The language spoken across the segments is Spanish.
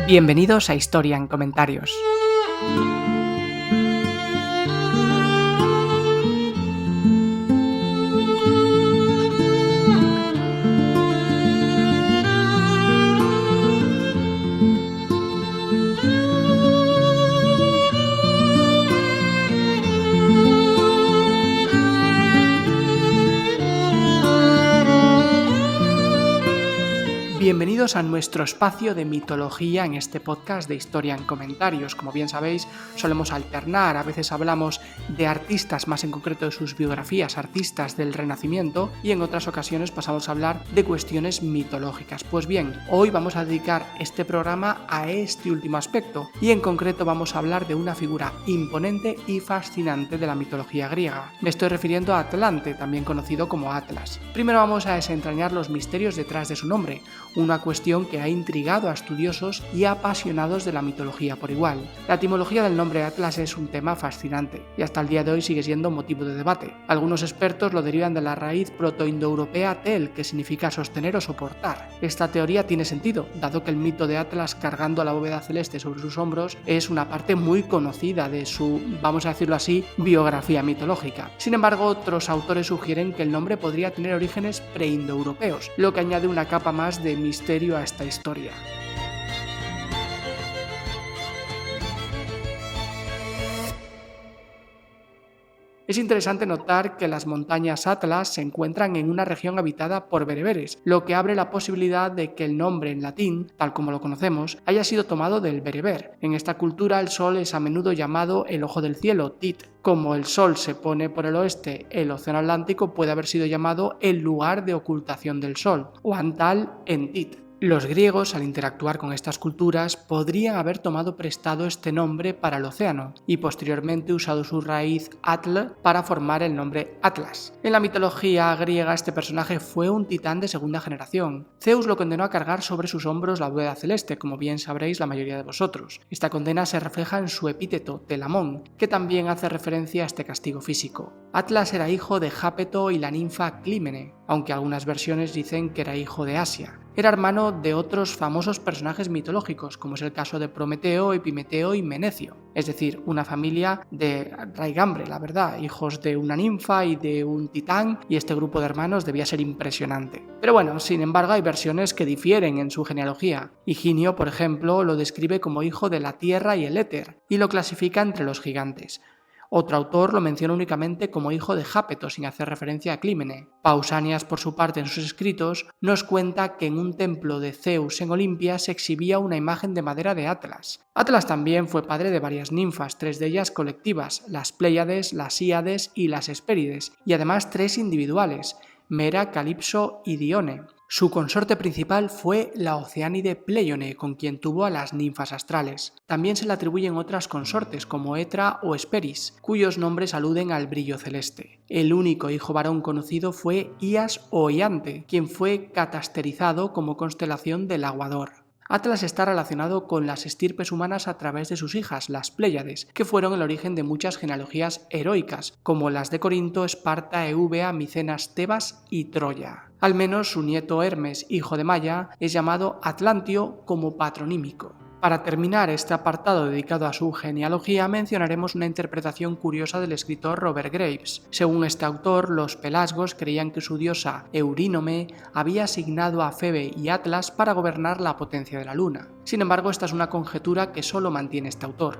Bienvenidos a Historia en Comentarios. Bienvenidos a nuestro espacio de mitología en este podcast de Historia en Comentarios. Como bien sabéis, solemos alternar, a veces hablamos de artistas, más en concreto de sus biografías, artistas del Renacimiento, y en otras ocasiones pasamos a hablar de cuestiones mitológicas. Pues bien, hoy vamos a dedicar este programa a este último aspecto, y en concreto vamos a hablar de una figura imponente y fascinante de la mitología griega. Me estoy refiriendo a Atlante, también conocido como Atlas. Primero vamos a desentrañar los misterios detrás de su nombre, una cuestión que ha intrigado a estudiosos y apasionados de la mitología por igual. La etimología del nombre Atlas es un tema fascinante y hasta el día de hoy sigue siendo motivo de debate. Algunos expertos lo derivan de la raíz protoindoeuropea tel, que significa sostener o soportar. Esta teoría tiene sentido, dado que el mito de Atlas cargando la bóveda celeste sobre sus hombros es una parte muy conocida de su, vamos a decirlo así, biografía mitológica. Sin embargo, otros autores sugieren que el nombre podría tener orígenes preindoeuropeos, lo que añade una capa más de misterio a esta historia. Es interesante notar que las montañas Atlas se encuentran en una región habitada por bereberes, lo que abre la posibilidad de que el nombre en latín, tal como lo conocemos, haya sido tomado del bereber. En esta cultura el sol es a menudo llamado el ojo del cielo, Tit. Como el sol se pone por el oeste, el océano Atlántico puede haber sido llamado el lugar de ocultación del sol, o Antal en Tit. Los griegos, al interactuar con estas culturas, podrían haber tomado prestado este nombre para el océano y posteriormente usado su raíz atl para formar el nombre Atlas. En la mitología griega este personaje fue un titán de segunda generación. Zeus lo condenó a cargar sobre sus hombros la bóveda celeste, como bien sabréis la mayoría de vosotros. Esta condena se refleja en su epíteto, Telamón, que también hace referencia a este castigo físico. Atlas era hijo de Jápeto y la ninfa Clímene, aunque algunas versiones dicen que era hijo de Asia. Era hermano de otros famosos personajes mitológicos, como es el caso de Prometeo, Epimeteo y Menecio. Es decir, una familia de raigambre, la verdad, hijos de una ninfa y de un titán, y este grupo de hermanos debía ser impresionante. Pero bueno, sin embargo, hay versiones que difieren en su genealogía. Higinio, por ejemplo, lo describe como hijo de la tierra y el éter, y lo clasifica entre los gigantes. Otro autor lo menciona únicamente como hijo de Jápeto, sin hacer referencia a Clímene. Pausanias, por su parte, en sus escritos, nos cuenta que en un templo de Zeus en Olimpia se exhibía una imagen de madera de Atlas. Atlas también fue padre de varias ninfas, 3 de ellas colectivas, las Pléyades, las Híades y las Hespérides, y además 3 individuales, Mera, Calipso y Dione. Su consorte principal fue la Oceánide Pléione, con quien tuvo a las ninfas astrales. También se le atribuyen otras consortes como Etra o Hesperis, cuyos nombres aluden al brillo celeste. El único hijo varón conocido fue Ias o Iante, quien fue catasterizado como constelación del Aguador. Atlas está relacionado con las estirpes humanas a través de sus hijas, las Pléyades, que fueron el origen de muchas genealogías heroicas, como las de Corinto, Esparta, Eubea, Micenas, Tebas y Troya. Al menos su nieto Hermes, hijo de Maia, es llamado Atlantio como patronímico. Para terminar este apartado dedicado a su genealogía, mencionaremos una interpretación curiosa del escritor Robert Graves. Según este autor, los pelasgos creían que su diosa Eurínome había asignado a Febe y Atlas para gobernar la potencia de la luna. Sin embargo, esta es una conjetura que solo mantiene este autor.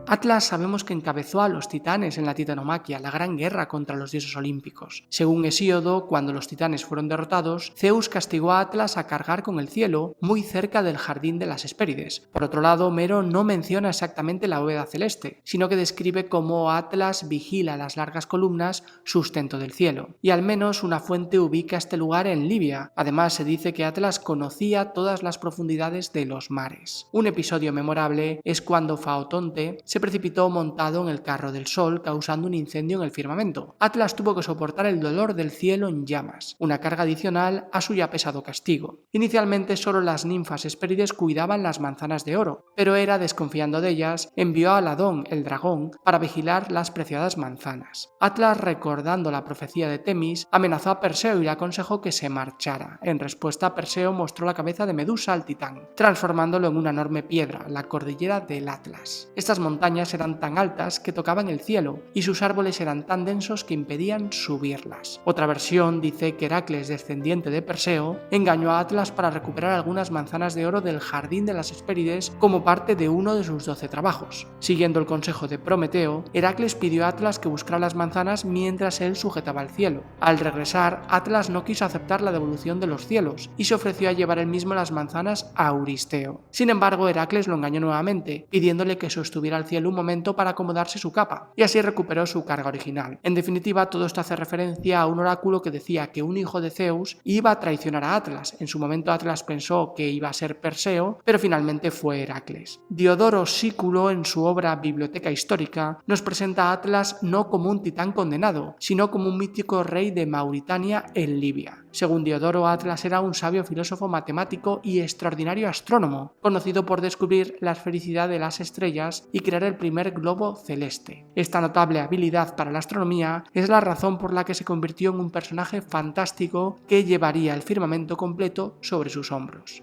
Atlas sabemos que encabezó a los titanes en la titanomaquia, la gran guerra contra los dioses olímpicos. Según Hesíodo, cuando los titanes fueron derrotados, Zeus castigó a Atlas a cargar con el cielo muy cerca del jardín de las Hespérides. Por otro lado, Homero no menciona exactamente la bóveda celeste, sino que describe cómo Atlas vigila las largas columnas sustento del cielo. Y al menos una fuente ubica este lugar en Libia. Además, se dice que Atlas conocía todas las profundidades de los mares. Un episodio memorable es cuando Faotonte se se precipitó montado en el carro del sol, causando un incendio en el firmamento. Atlas tuvo que soportar el dolor del cielo en llamas, una carga adicional a su ya pesado castigo. Inicialmente solo las ninfas Hespérides cuidaban las manzanas de oro, pero Hera, desconfiando de ellas, envió a Ladón, el dragón, para vigilar las preciadas manzanas. Atlas, recordando la profecía de Temis, amenazó a Perseo y le aconsejó que se marchara. En respuesta, Perseo mostró la cabeza de Medusa al titán, transformándolo en una enorme piedra, la cordillera del Atlas. Estas montañas eran tan altas que tocaban el cielo, y sus árboles eran tan densos que impedían subirlas. Otra versión dice que Heracles, descendiente de Perseo, engañó a Atlas para recuperar algunas manzanas de oro del jardín de las Hespérides como parte de uno de sus 12 trabajos. Siguiendo el consejo de Prometeo, Heracles pidió a Atlas que buscara las manzanas mientras él sujetaba el cielo. Al regresar, Atlas no quiso aceptar la devolución de los cielos y se ofreció a llevar él mismo las manzanas a Euristeo. Sin embargo, Heracles lo engañó nuevamente, pidiéndole que sostuviera al cielo un momento para acomodarse su capa, y así recuperó su carga original. En definitiva, todo esto hace referencia a un oráculo que decía que un hijo de Zeus iba a traicionar a Atlas. En su momento Atlas pensó que iba a ser Perseo, pero finalmente fue Heracles. Diodoro Sículo, en su obra Biblioteca Histórica, nos presenta a Atlas no como un titán condenado, sino como un mítico rey de Mauritania en Libia. Según Diodoro, Atlas era un sabio filósofo matemático y extraordinario astrónomo, conocido por descubrir la esfericidad de las estrellas y crear el primer globo celeste. Esta notable habilidad para la astronomía es la razón por la que se convirtió en un personaje fantástico que llevaría el firmamento completo sobre sus hombros.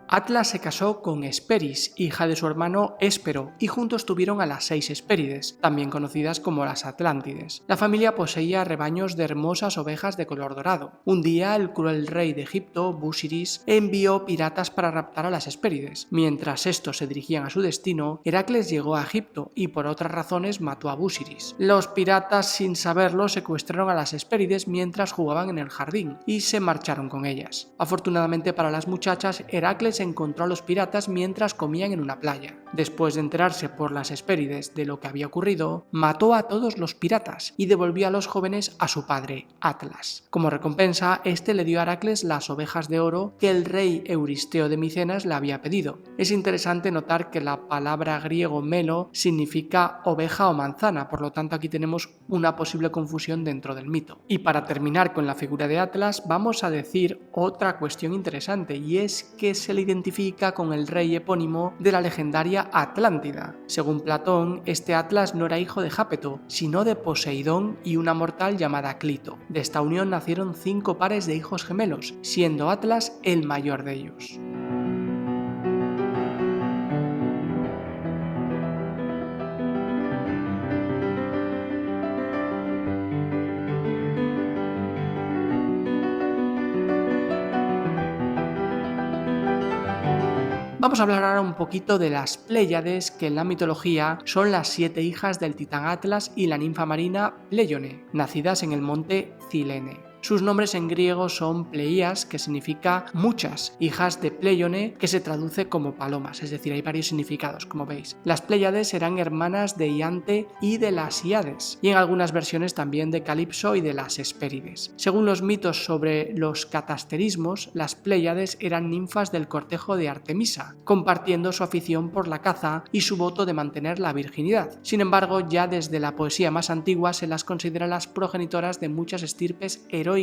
Atlas se casó con Hesperis, hija de su hermano Héspero, y juntos tuvieron a las 6 Hespérides, también conocidas como las Atlántides. La familia poseía rebaños de hermosas ovejas de color dorado. Un día, el cruel rey de Egipto, Busiris, envió piratas para raptar a las Hespérides. Mientras estos se dirigían a su destino, Heracles llegó a Egipto y por otras razones mató a Busiris. Los piratas, sin saberlo, secuestraron a las Hespérides mientras jugaban en el jardín y se marcharon con ellas. Afortunadamente para las muchachas, Heracles encontró a los piratas mientras comían en una playa. Después de enterarse por las Hespérides de lo que había ocurrido, mató a todos los piratas y devolvió a los jóvenes a su padre, Atlas. Como recompensa, este le dio a Heracles las ovejas de oro que el rey Euristeo de Micenas le había pedido. Es interesante notar que la palabra griego melo significa oveja o manzana, por lo tanto aquí tenemos una posible confusión dentro del mito. Y para terminar con la figura de Atlas, vamos a decir otra cuestión interesante, y es que se le identifica con el rey epónimo de la legendaria Atlántida. Según Platón, este Atlas no era hijo de Jápeto, sino de Poseidón y una mortal llamada Clito. De esta unión nacieron 5 pares de hijos gemelos, siendo Atlas el mayor de ellos. Vamos a hablar ahora un poquito de las Pléyades, que en la mitología son las 7 hijas del titán Atlas y la ninfa marina Pléione, nacidas en el monte Cilene. Sus nombres en griego son Pleías, que significa muchas, hijas de Pléione, que se traduce como palomas, es decir, hay varios significados, como veis. Las Pléyades eran hermanas de Iante y de las Híades, y en algunas versiones también de Calipso y de las Hespérides. Según los mitos sobre los catasterismos, las Pléyades eran ninfas del cortejo de Artemisa, compartiendo su afición por la caza y su voto de mantener la virginidad. Sin embargo, ya desde la poesía más antigua se las considera las progenitoras de muchas estirpes heroicas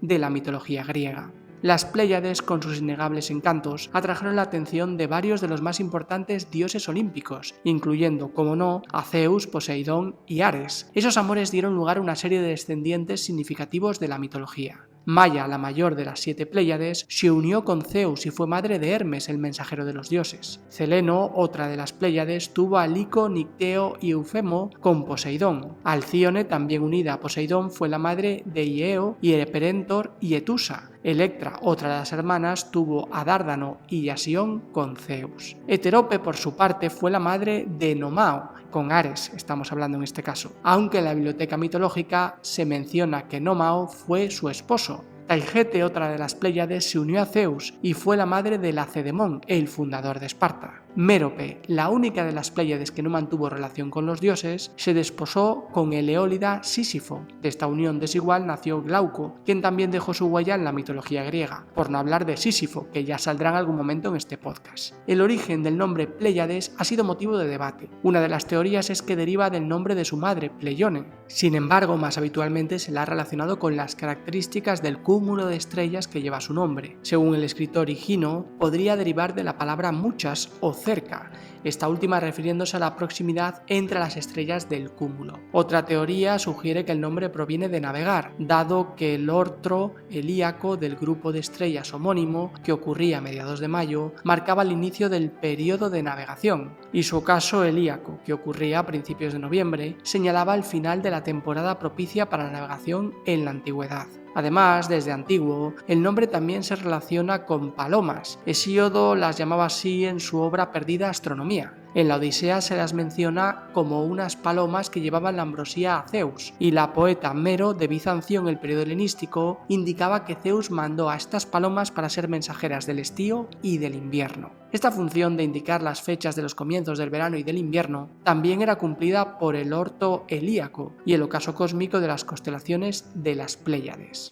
de la mitología griega. Las Pléyades, con sus innegables encantos, atrajeron la atención de varios de los más importantes dioses olímpicos, incluyendo, como no, a Zeus, Poseidón y Ares. Esos amores dieron lugar a una serie de descendientes significativos de la mitología. Maia, la mayor de las 7 Pléyades, se unió con Zeus y fue madre de Hermes, el mensajero de los dioses. Celeno, otra de las Pléyades, tuvo a Lico, Nicteo y Eufemo con Poseidón. Alcíone, también unida a Poseidón, fue la madre de Ieo y Eperentor y Etusa. Electra, otra de las hermanas, tuvo a Dárdano y Yasión con Zeus. Eterope, por su parte, fue la madre de Nomao, con Ares estamos hablando en este caso, aunque en la biblioteca mitológica se menciona que Nomao fue su esposo. Taigete, otra de las Pléyades, se unió a Zeus y fue la madre de Lacedemón, el fundador de Esparta. Mérope, la única de las Pléyades que no mantuvo relación con los dioses, se desposó con el eólida Sísifo. De esta unión desigual nació Glauco, quien también dejó su huella en la mitología griega, por no hablar de Sísifo, que ya saldrá en algún momento en este podcast. El origen del nombre Pléyades ha sido motivo de debate. Una de las teorías es que deriva del nombre de su madre, Pleione. Sin embargo, más habitualmente se la ha relacionado con las características del cúmulo de estrellas que lleva su nombre. Según el escritor Higino, podría derivar de la palabra muchas o cerca, esta última refiriéndose a la proximidad entre las estrellas del cúmulo. Otra teoría sugiere que el nombre proviene de navegar, dado que el ortro helíaco del grupo de estrellas homónimo, que ocurría a mediados de mayo, marcaba el inicio del periodo de navegación, y su ocaso helíaco, que ocurría a principios de noviembre, señalaba el final de la temporada propicia para la navegación en la antigüedad. Además, desde antiguo, el nombre también se relaciona con palomas. Hesíodo las llamaba así en su obra Perdida Astronomía. En la Odisea se las menciona como unas palomas que llevaban la ambrosía a Zeus, y la poeta Mero de Bizancio en el periodo helenístico indicaba que Zeus mandó a estas palomas para ser mensajeras del estío y del invierno. Esta función de indicar las fechas de los comienzos del verano y del invierno también era cumplida por el orto helíaco y el ocaso cósmico de las constelaciones de las Pléyades.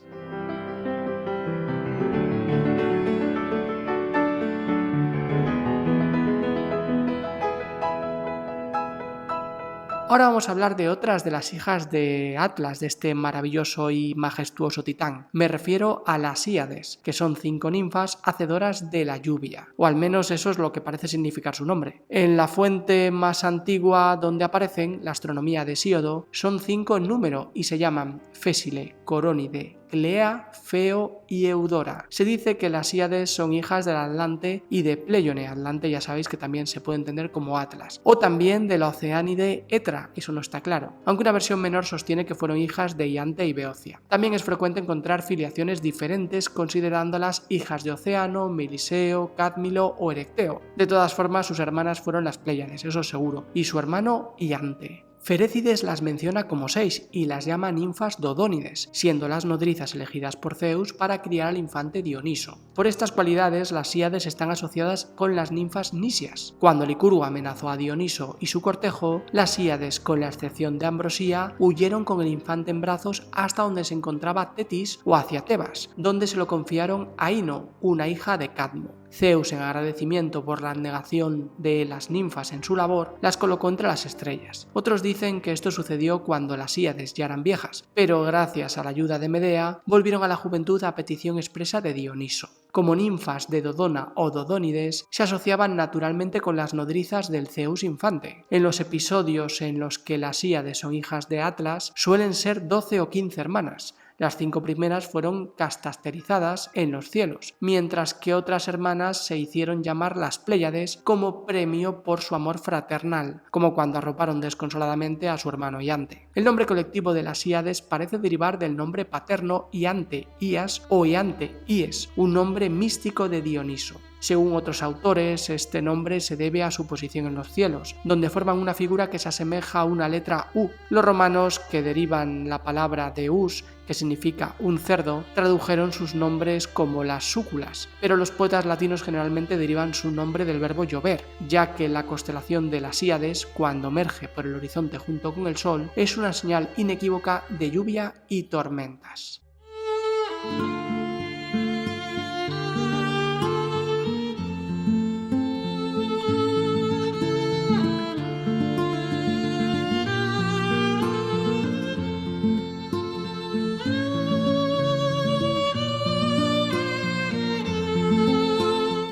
Ahora vamos a hablar de otras de las hijas de Atlas, de este maravilloso y majestuoso titán. Me refiero a las Híades, que son 5 ninfas hacedoras de la lluvia, o al menos eso es lo que parece significar su nombre. En la fuente más antigua donde aparecen, la astronomía de Hesíodo, son 5 en número y se llaman Fésile, Corónide, Clea, Feo y Eudora. Se dice que las Híades son hijas del Atlante y de Pleione. Atlante ya sabéis que también se puede entender como Atlas. O también de la Oceánide Etra, eso no está claro. Aunque una versión menor sostiene que fueron hijas de Iante y Beocia. También es frecuente encontrar filiaciones diferentes considerándolas hijas de Océano, Meliseo, Cádmilo o Erecteo. De todas formas, sus hermanas fueron las Pléyades, eso seguro, y su hermano Iante. Ferécides las menciona como 6 y las llama ninfas dodónides, siendo las nodrizas elegidas por Zeus para criar al infante Dioniso. Por estas cualidades, las Híades están asociadas con las ninfas nisias. Cuando Licurgo amenazó a Dioniso y su cortejo, las Híades, con la excepción de Ambrosía, huyeron con el infante en brazos hasta donde se encontraba Tetis o hacia Tebas, donde se lo confiaron a Ino, una hija de Cadmo. Zeus, en agradecimiento por la abnegación de las ninfas en su labor, las colocó entre las estrellas. Otros dicen que esto sucedió cuando las Híades ya eran viejas, pero gracias a la ayuda de Medea, volvieron a la juventud a petición expresa de Dioniso. Como ninfas de Dodona o Dodónides, se asociaban naturalmente con las nodrizas del Zeus infante. En los episodios en los que las Híades son hijas de Atlas, suelen ser 12 o 15 hermanas. Las 5 primeras fueron castasterizadas en los cielos, mientras que otras hermanas se hicieron llamar las Pléyades como premio por su amor fraternal, como cuando arroparon desconsoladamente a su hermano Iante. El nombre colectivo de las Híades parece derivar del nombre paterno Iante, Ías o Iante, Ies, un nombre místico de Dioniso. Según otros autores, este nombre se debe a su posición en los cielos, donde forman una figura que se asemeja a una letra U. Los romanos, que derivan la palabra de us, que significa un cerdo, tradujeron sus nombres como las súculas, pero los poetas latinos generalmente derivan su nombre del verbo llover, ya que la constelación de las Híades, cuando emerge por el horizonte junto con el sol, es una señal inequívoca de lluvia y tormentas.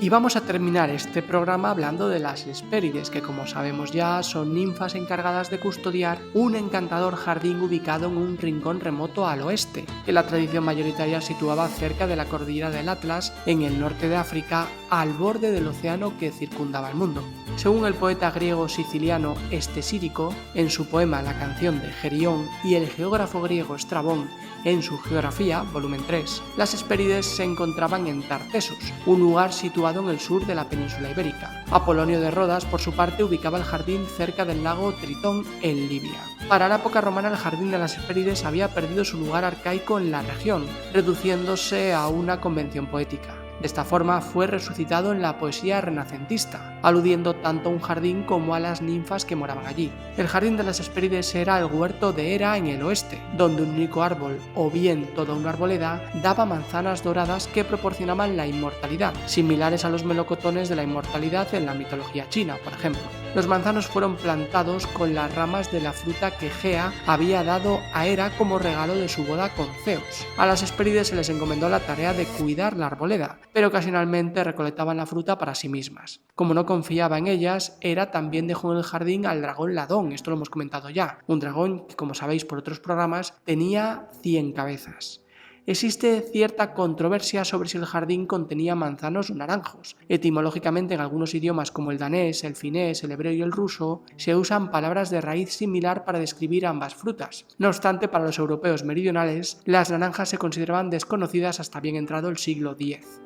Y vamos a terminar este programa hablando de las Hespérides, que como sabemos ya son ninfas encargadas de custodiar un encantador jardín ubicado en un rincón remoto al oeste, que la tradición mayoritaria situaba cerca de la cordillera del Atlas, en el norte de África, al borde del océano que circundaba el mundo. Según el poeta griego siciliano Estesírico, en su poema La canción de Gerión, y el geógrafo griego Estrabón, en su Geografía, volumen 3, las Hespérides se encontraban en Tartessos, un lugar situado en el sur de la península ibérica. Apolonio de Rodas, por su parte, ubicaba el jardín cerca del lago Tritón, en Libia. Para la época romana, el jardín de las Hespérides había perdido su lugar arcaico en la región, reduciéndose a una convención poética. De esta forma fue resucitado en la poesía renacentista, aludiendo tanto a un jardín como a las ninfas que moraban allí. El jardín de las Hespérides era el huerto de Hera en el oeste, donde un único árbol, o bien toda una arboleda, daba manzanas doradas que proporcionaban la inmortalidad, similares a los melocotones de la inmortalidad en la mitología china, por ejemplo. Los manzanos fueron plantados con las ramas de la fruta que Gea había dado a Hera como regalo de su boda con Zeus. A las Hespérides se les encomendó la tarea de cuidar la arboleda, pero ocasionalmente recolectaban la fruta para sí mismas. Como no confiaba en ellas, Hera también dejó en el jardín al dragón Ladón, esto lo hemos comentado ya, un dragón que, como sabéis por otros programas, tenía 100 cabezas. Existe cierta controversia sobre si el jardín contenía manzanos o naranjos. Etimológicamente, en algunos idiomas como el danés, el finés, el hebreo y el ruso, se usan palabras de raíz similar para describir ambas frutas. No obstante, para los europeos meridionales, las naranjas se consideraban desconocidas hasta bien entrado el siglo X.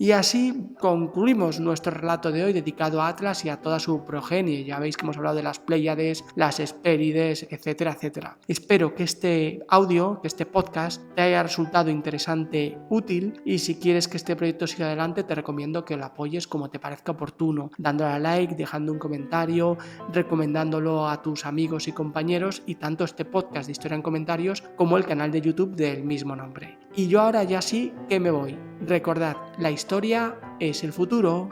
Y así concluimos nuestro relato de hoy dedicado a Atlas y a toda su progenie. Ya veis que hemos hablado de las Pléyades, las Hespérides, etcétera, etcétera. Espero que este audio, que este podcast, te haya resultado interesante, útil, y si quieres que este proyecto siga adelante, te recomiendo que lo apoyes como te parezca oportuno, dándole a like, dejando un comentario, recomendándolo a tus amigos y compañeros, y tanto este podcast de Historia en Comentarios como el canal de YouTube del mismo nombre. Y yo ahora ya sí que me voy. Recordad, la historia es el futuro.